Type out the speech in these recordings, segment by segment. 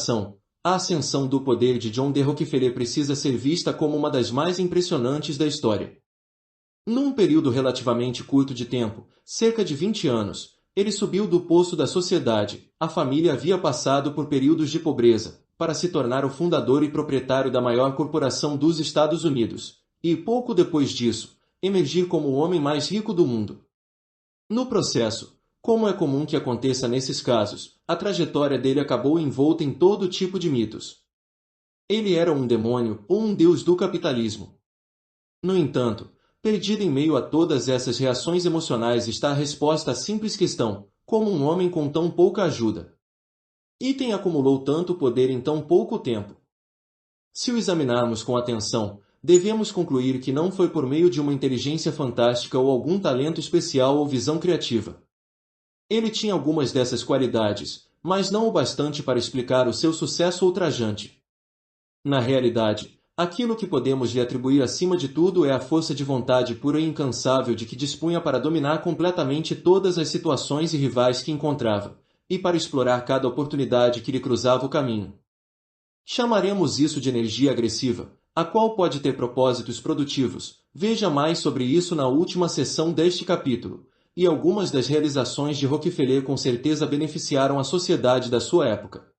comparação, a ascensão do poder de John D. Rockefeller precisa ser vista como uma das mais impressionantes da história. Num período relativamente curto de tempo, cerca de 20 anos, ele subiu do poço da sociedade. A família havia passado por períodos de pobreza, para se tornar o fundador e proprietário da maior corporação dos Estados Unidos, e, pouco depois disso, emergir como o homem mais rico do mundo. No processo, como é comum que aconteça nesses casos, a trajetória dele acabou envolta em todo tipo de mitos. Ele era um demônio ou um deus do capitalismo. No entanto, perdida em meio a todas essas reações emocionais está a resposta à simples questão: como um homem com tão pouca ajuda? Item acumulou tanto poder em tão pouco tempo. Se o examinarmos com atenção, devemos concluir que não foi por meio de uma inteligência fantástica ou algum talento especial ou visão criativa. Ele tinha algumas dessas qualidades, mas não o bastante para explicar o seu sucesso ultrajante. Na realidade, aquilo que podemos lhe atribuir acima de tudo é a força de vontade pura e incansável de que dispunha para dominar completamente todas as situações e rivais que encontrava, e para explorar cada oportunidade que lhe cruzava o caminho. Chamaremos isso de energia agressiva, a qual pode ter propósitos produtivos. Veja mais sobre isso na última seção deste capítulo, e algumas das realizações de Rockefeller com certeza beneficiaram a sociedade da sua época.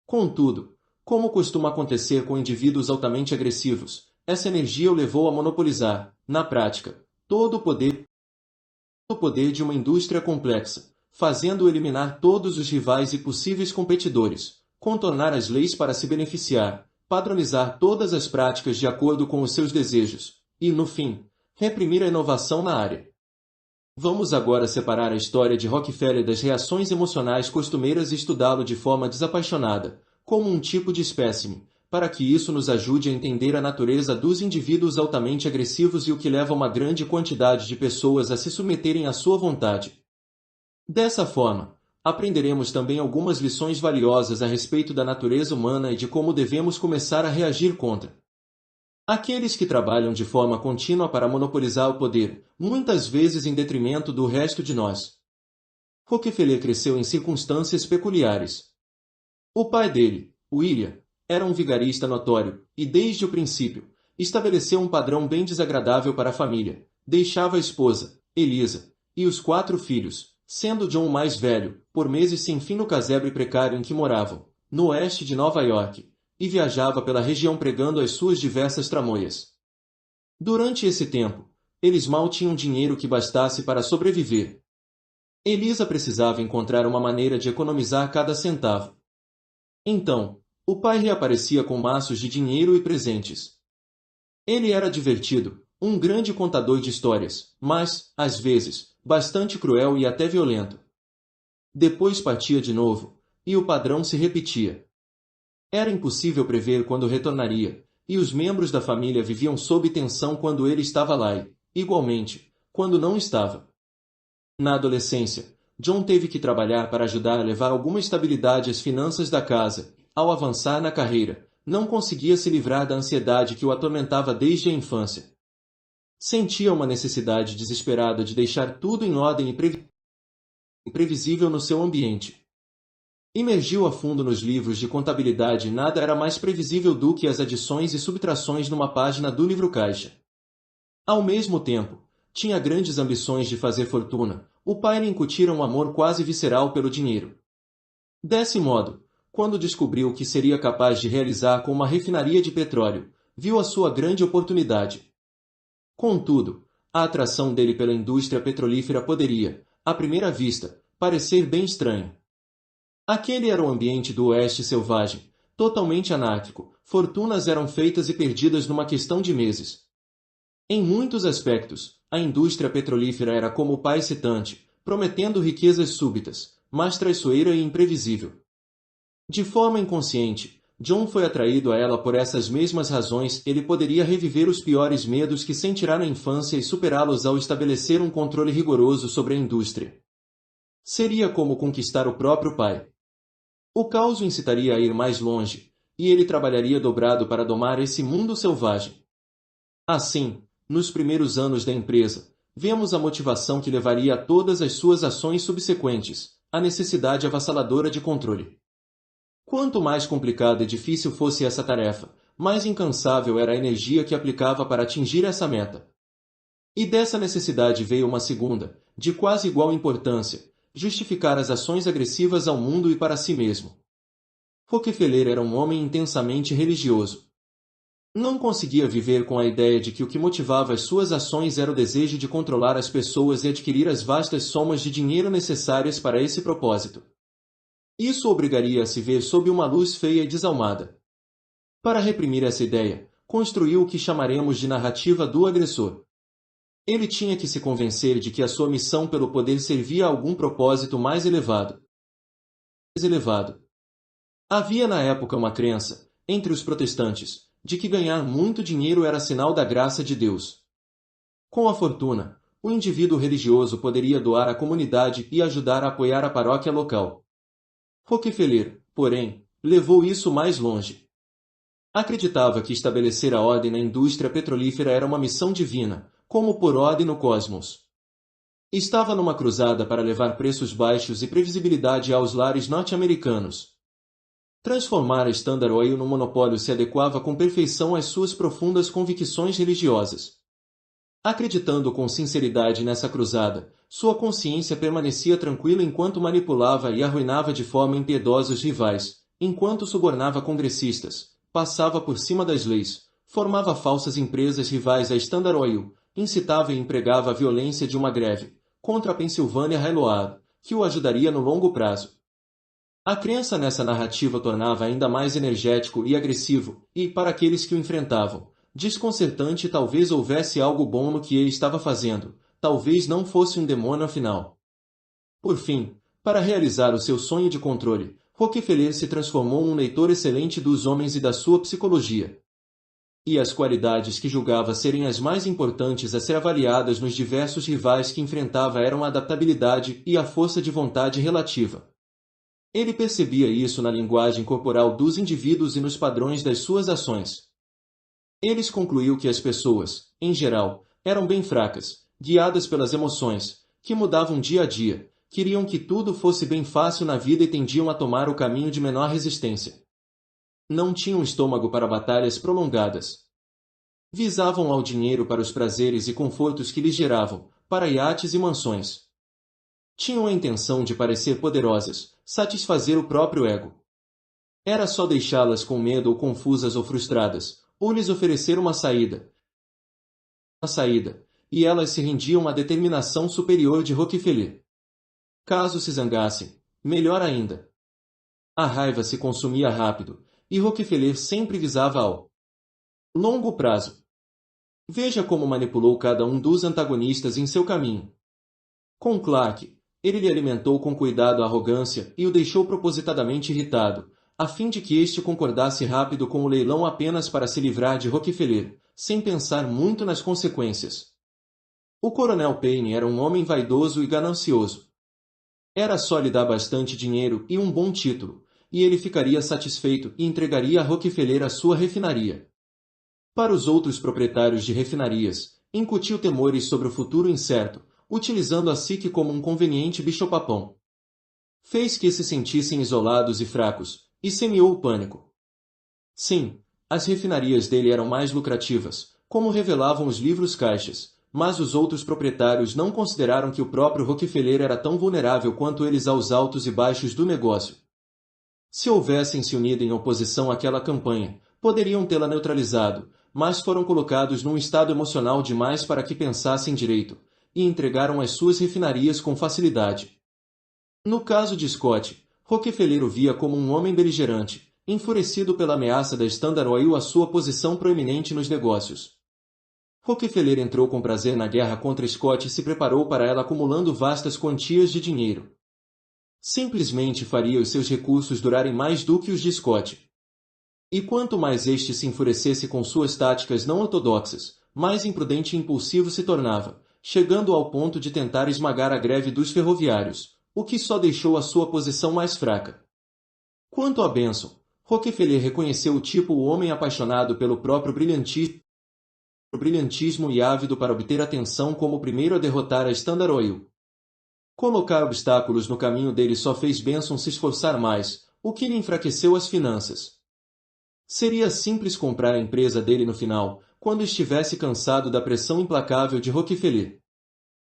Contudo, como costuma acontecer com indivíduos altamente agressivos, essa energia o levou a monopolizar, na prática, todo o poder de uma indústria complexa, fazendo-o eliminar todos os rivais e possíveis competidores, contornar as leis para se beneficiar, padronizar todas as práticas de acordo com os seus desejos, e, no fim, reprimir a inovação na área. Vamos agora separar a história de Rockefeller das reações emocionais costumeiras e estudá-lo de forma desapaixonada, como um tipo de espécime, para que isso nos ajude a entender a natureza dos indivíduos altamente agressivos e o que leva uma grande quantidade de pessoas a se submeterem à sua vontade. Dessa forma, aprenderemos também algumas lições valiosas a respeito da natureza humana e de como devemos começar a reagir contra aqueles que trabalham de forma contínua para monopolizar o poder, muitas vezes em detrimento do resto de nós. Rockefeller cresceu em circunstâncias peculiares. O pai dele, William, era um vigarista notório, e desde o princípio, estabeleceu um padrão bem desagradável para a família. Deixava a esposa, Eliza, e os 4 filhos, sendo John o mais velho, por meses sem fim no casebre precário em que moravam, no oeste de Nova York, e viajava pela região pregando as suas diversas tramóias. Durante esse tempo, eles mal tinham dinheiro que bastasse para sobreviver. Eliza precisava encontrar uma maneira de economizar cada centavo. Então, o pai reaparecia com maços de dinheiro e presentes. Ele era divertido, um grande contador de histórias, mas, às vezes, bastante cruel e até violento. Depois partia de novo, e o padrão se repetia. Era impossível prever quando retornaria, e os membros da família viviam sob tensão quando ele estava lá e, igualmente, quando não estava. Na adolescência, John teve que trabalhar para ajudar a levar alguma estabilidade às finanças da casa. Ao avançar na carreira, não conseguia se livrar da ansiedade que o atormentava desde a infância. Sentia uma necessidade desesperada de deixar tudo em ordem e previsível no seu ambiente. Imergiu a fundo nos livros de contabilidade e nada era mais previsível do que as adições e subtrações numa página do livro-caixa. Ao mesmo tempo, tinha grandes ambições de fazer fortuna. O pai lhe incutira um amor quase visceral pelo dinheiro. Desse modo, quando descobriu o que seria capaz de realizar com uma refinaria de petróleo, viu a sua grande oportunidade. Contudo, a atração dele pela indústria petrolífera poderia, à primeira vista, parecer bem estranha. Aquele era o ambiente do oeste selvagem, totalmente anárquico. Fortunas eram feitas e perdidas numa questão de meses. Em muitos aspectos, a indústria petrolífera era como o pai excitante, prometendo riquezas súbitas, mas traiçoeira e imprevisível. De forma inconsciente, John foi atraído a ela por essas mesmas razões. Ele poderia reviver os piores medos que sentirá na infância e superá-los ao estabelecer um controle rigoroso sobre a indústria. Seria como conquistar o próprio pai. O caos o incitaria a ir mais longe, e ele trabalharia dobrado para domar esse mundo selvagem. Assim, nos primeiros anos da empresa, vemos a motivação que levaria a todas as suas ações subsequentes, a necessidade avassaladora de controle. Quanto mais complicada e difícil fosse essa tarefa, mais incansável era a energia que aplicava para atingir essa meta. E dessa necessidade veio uma segunda, de quase igual importância: justificar as ações agressivas ao mundo e para si mesmo. Rockefeller era um homem intensamente religioso. Não conseguia viver com a ideia de que o que motivava as suas ações era o desejo de controlar as pessoas e adquirir as vastas somas de dinheiro necessárias para esse propósito. Isso o obrigaria a se ver sob uma luz feia e desalmada. Para reprimir essa ideia, construiu o que chamaremos de narrativa do agressor. Ele tinha que se convencer de que a sua missão pelo poder servia a algum propósito mais elevado. Havia na época uma crença, entre os protestantes, de que ganhar muito dinheiro era sinal da graça de Deus. Com a fortuna, o indivíduo religioso poderia doar à comunidade e ajudar a apoiar a paróquia local. Rockefeller, porém, levou isso mais longe. Acreditava que estabelecer a ordem na indústria petrolífera era uma missão divina, como por ordem no cosmos. Estava numa cruzada para levar preços baixos e previsibilidade aos lares norte-americanos. Transformar a Standard Oil num monopólio se adequava com perfeição às suas profundas convicções religiosas. Acreditando com sinceridade nessa cruzada, sua consciência permanecia tranquila enquanto manipulava e arruinava de forma impiedosa os rivais, enquanto subornava congressistas, passava por cima das leis, formava falsas empresas rivais à Standard Oil, incitava e empregava a violência de uma greve contra a Pennsylvania Railroad, que o ajudaria no longo prazo. A crença nessa narrativa tornava ainda mais energético e agressivo, e, para aqueles que o enfrentavam, desconcertante. Talvez houvesse algo bom no que ele estava fazendo, talvez não fosse um demônio afinal. Por fim, para realizar o seu sonho de controle, Rockefeller se transformou num leitor excelente dos homens e da sua psicologia. E as qualidades que julgava serem as mais importantes a ser avaliadas nos diversos rivais que enfrentava eram a adaptabilidade e a força de vontade relativa. Ele percebia isso na linguagem corporal dos indivíduos e nos padrões das suas ações. Eles concluiu que as pessoas, em geral, eram bem fracas, guiadas pelas emoções, que mudavam dia a dia, queriam que tudo fosse bem fácil na vida e tendiam a tomar o caminho de menor resistência. Não tinham estômago para batalhas prolongadas. Visavam ao dinheiro para os prazeres e confortos que lhes geravam, para iates e mansões. Tinham a intenção de parecer poderosas, satisfazer o próprio ego. Era só deixá-las com medo ou confusas ou frustradas, ou lhes oferecer uma saída, e elas se rendiam à determinação superior de Rockefeller. Caso se zangassem, melhor ainda. A raiva se consumia rápido, e Rockefeller sempre visava ao longo prazo. Veja como manipulou cada um dos antagonistas em seu caminho. Com Clark, ele lhe alimentou com cuidado a arrogância e o deixou propositadamente irritado, a fim de que este concordasse rápido com o leilão apenas para se livrar de Rockefeller, sem pensar muito nas consequências. O coronel Payne era um homem vaidoso e ganancioso. Era só lhe dar bastante dinheiro e um bom título, e ele ficaria satisfeito e entregaria a Rockefeller a sua refinaria. Para os outros proprietários de refinarias, incutiu temores sobre o futuro incerto, utilizando a SIC como um conveniente bicho-papão. Fez que se sentissem isolados e fracos, e semeou o pânico. Sim, as refinarias dele eram mais lucrativas, como revelavam os livros caixas, mas os outros proprietários não consideraram que o próprio Rockefeller era tão vulnerável quanto eles aos altos e baixos do negócio. Se houvessem se unido em oposição àquela campanha, poderiam tê-la neutralizado, mas foram colocados num estado emocional demais para que pensassem direito, e entregaram as suas refinarias com facilidade. No caso de Scott, Rockefeller o via como um homem beligerante, enfurecido pela ameaça da Standard Oil à sua posição proeminente nos negócios. Rockefeller entrou com prazer na guerra contra Scott e se preparou para ela acumulando vastas quantias de dinheiro. Simplesmente faria os seus recursos durarem mais do que os de Scott. E quanto mais este se enfurecesse com suas táticas não ortodoxas, mais imprudente e impulsivo se tornava, chegando ao ponto de tentar esmagar a greve dos ferroviários, o que só deixou a sua posição mais fraca. Quanto a Benson, Rockefeller reconheceu o tipo o homem apaixonado pelo próprio brilhantismo e ávido para obter atenção como o primeiro a derrotar a Standard Oil. Colocar obstáculos no caminho dele só fez Benson se esforçar mais, o que lhe enfraqueceu as finanças. Seria simples comprar a empresa dele no final, quando estivesse cansado da pressão implacável de Rockefeller.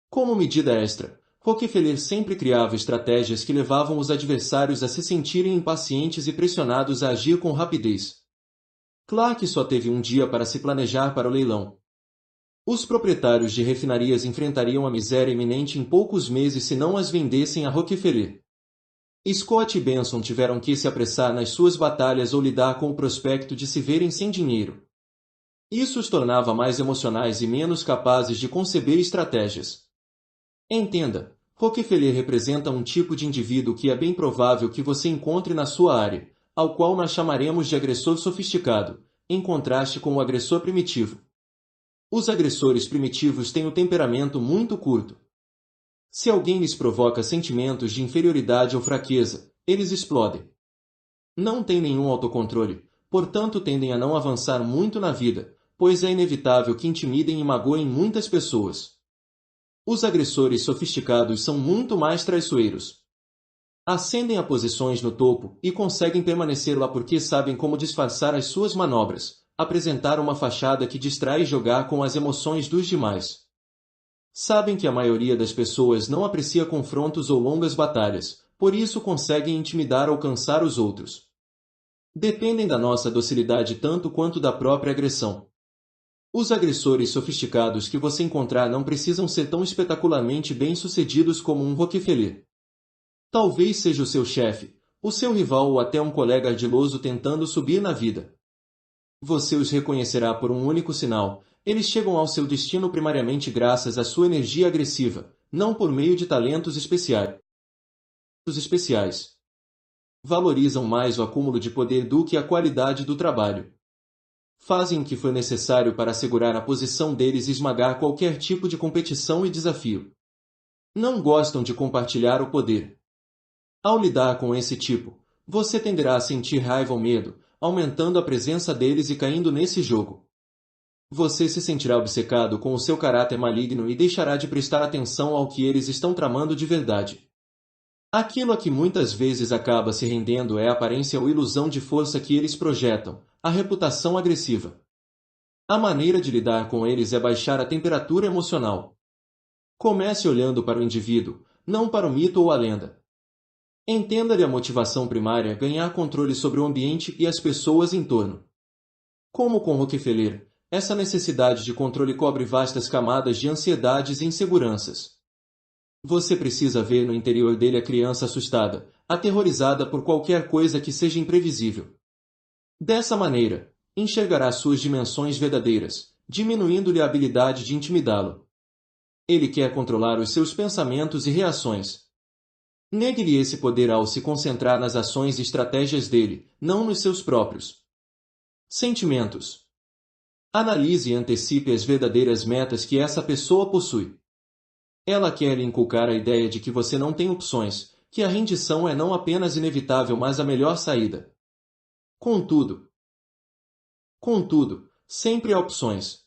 Como medida extra, Rockefeller sempre criava estratégias que levavam os adversários a se sentirem impacientes e pressionados a agir com rapidez. Clark só teve um dia para se planejar para o leilão. Os proprietários de refinarias enfrentariam a miséria iminente em poucos meses se não as vendessem a Rockefeller. Scott e Benson tiveram que se apressar nas suas batalhas ou lidar com o prospecto de se verem sem dinheiro. Isso os tornava mais emocionais e menos capazes de conceber estratégias. Entenda, Rockefeller representa um tipo de indivíduo que é bem provável que você encontre na sua área, ao qual nós chamaremos de agressor sofisticado, em contraste com o agressor primitivo. Os agressores primitivos têm o temperamento muito curto. Se alguém lhes provoca sentimentos de inferioridade ou fraqueza, eles explodem. Não têm nenhum autocontrole, portanto tendem a não avançar muito na vida, pois é inevitável que intimidem e magoem muitas pessoas. Os agressores sofisticados são muito mais traiçoeiros. Ascendem a posições no topo e conseguem permanecer lá porque sabem como disfarçar as suas manobras, apresentar uma fachada que distrai e jogar com as emoções dos demais. Sabem que a maioria das pessoas não aprecia confrontos ou longas batalhas, por isso conseguem intimidar ou cansar os outros. Dependem da nossa docilidade tanto quanto da própria agressão. Os agressores sofisticados que você encontrar não precisam ser tão espetacularmente bem-sucedidos como um Rockefeller. Talvez seja o seu chefe, o seu rival ou até um colega ardiloso tentando subir na vida. Você os reconhecerá por um único sinal: eles chegam ao seu destino primariamente graças à sua energia agressiva, não por meio de talentos especiais. Valorizam mais o acúmulo de poder do que a qualidade do trabalho. Fazem o que for necessário para assegurar a posição deles e esmagar qualquer tipo de competição e desafio. Não gostam de compartilhar o poder. Ao lidar com esse tipo, você tenderá a sentir raiva ou medo, aumentando a presença deles e caindo nesse jogo. Você se sentirá obcecado com o seu caráter maligno e deixará de prestar atenção ao que eles estão tramando de verdade. Aquilo a que muitas vezes acaba se rendendo é a aparência ou ilusão de força que eles projetam, a reputação agressiva. A maneira de lidar com eles é baixar a temperatura emocional. Comece olhando para o indivíduo, não para o mito ou a lenda. Entenda-lhe a motivação primária: ganhar controle sobre o ambiente e as pessoas em torno. Como com Rockefeller, essa necessidade de controle cobre vastas camadas de ansiedades e inseguranças. Você precisa ver no interior dele a criança assustada, aterrorizada por qualquer coisa que seja imprevisível. Dessa maneira, enxergará suas dimensões verdadeiras, diminuindo-lhe a habilidade de intimidá-lo. Ele quer controlar os seus pensamentos e reações. Negue-lhe esse poder ao se concentrar nas ações e estratégias dele, não nos seus próprios sentimentos. Analise e antecipe as verdadeiras metas que essa pessoa possui. Ela quer lhe inculcar a ideia de que você não tem opções, que a rendição é não apenas inevitável mas a melhor saída. Contudo, sempre há opções.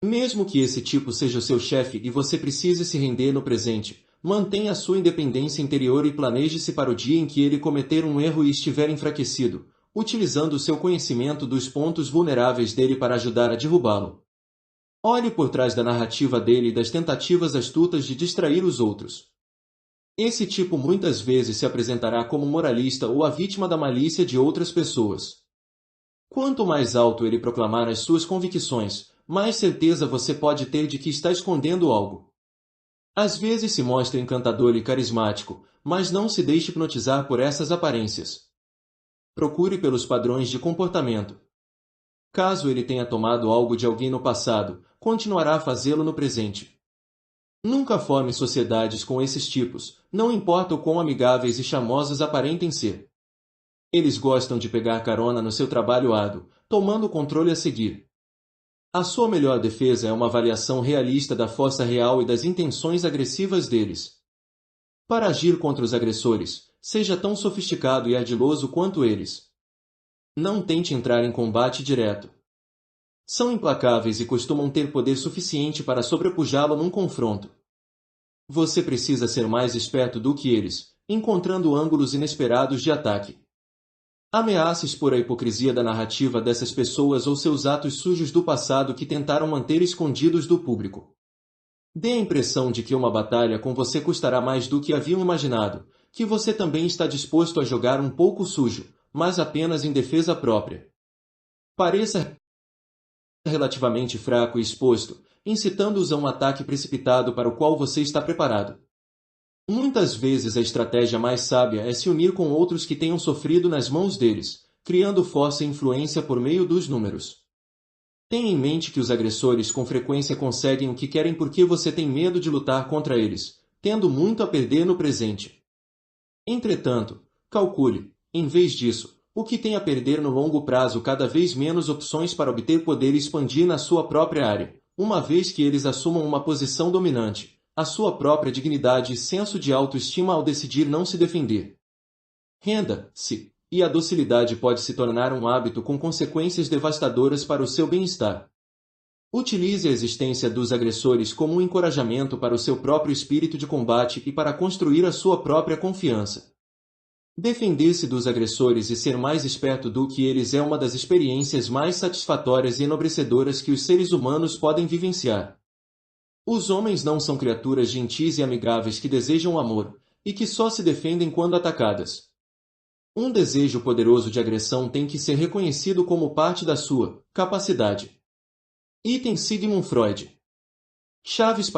Mesmo que esse tipo seja o seu chefe e você precise se render no presente, mantenha a sua independência interior e planeje-se para o dia em que ele cometer um erro e estiver enfraquecido, utilizando o seu conhecimento dos pontos vulneráveis dele para ajudar a derrubá-lo. Olhe por trás da narrativa dele e das tentativas astutas de distrair os outros. Esse tipo muitas vezes se apresentará como moralista ou a vítima da malícia de outras pessoas. Quanto mais alto ele proclamar as suas convicções, mais certeza você pode ter de que está escondendo algo. Às vezes se mostra encantador e carismático, mas não se deixe hipnotizar por essas aparências. Procure pelos padrões de comportamento. Caso ele tenha tomado algo de alguém no passado, continuará a fazê-lo no presente. Nunca forme sociedades com esses tipos, não importa o quão amigáveis e charmosos aparentem ser. Eles gostam de pegar carona no seu trabalho árduo, tomando o controle a seguir. A sua melhor defesa é uma avaliação realista da força real e das intenções agressivas deles. Para agir contra os agressores, seja tão sofisticado e ardiloso quanto eles. Não tente entrar em combate direto. São implacáveis e costumam ter poder suficiente para sobrepujá-lo num confronto. Você precisa ser mais esperto do que eles, encontrando ângulos inesperados de ataque. Ameace expor a hipocrisia da narrativa dessas pessoas ou seus atos sujos do passado que tentaram manter escondidos do público. Dê a impressão de que uma batalha com você custará mais do que haviam imaginado, que você também está disposto a jogar um pouco sujo, mas apenas em defesa própria. Pareça relativamente fraco e exposto, incitando-os a um ataque precipitado para o qual você está preparado. Muitas vezes a estratégia mais sábia é se unir com outros que tenham sofrido nas mãos deles, criando força e influência por meio dos números. Tenha em mente que os agressores com frequência conseguem o que querem porque você tem medo de lutar contra eles, tendo muito a perder no presente. Entretanto, calcule, em vez disso, o que tem a perder no longo prazo cada vez menos opções para obter poder e expandir na sua própria área, uma vez que eles assumam uma posição dominante, a sua própria dignidade e senso de autoestima ao decidir não se defender. Renda-se, e a docilidade pode se tornar um hábito com consequências devastadoras para o seu bem-estar. Utilize a existência dos agressores como um encorajamento para o seu próprio espírito de combate e para construir a sua própria confiança. Defender-se dos agressores e ser mais esperto do que eles é uma das experiências mais satisfatórias e enobrecedoras que os seres humanos podem vivenciar. Os homens não são criaturas gentis e amigáveis que desejam amor, e que só se defendem quando atacadas. Um desejo poderoso de agressão tem que ser reconhecido como parte da sua capacidade. Item Sigmund Freud. Chaves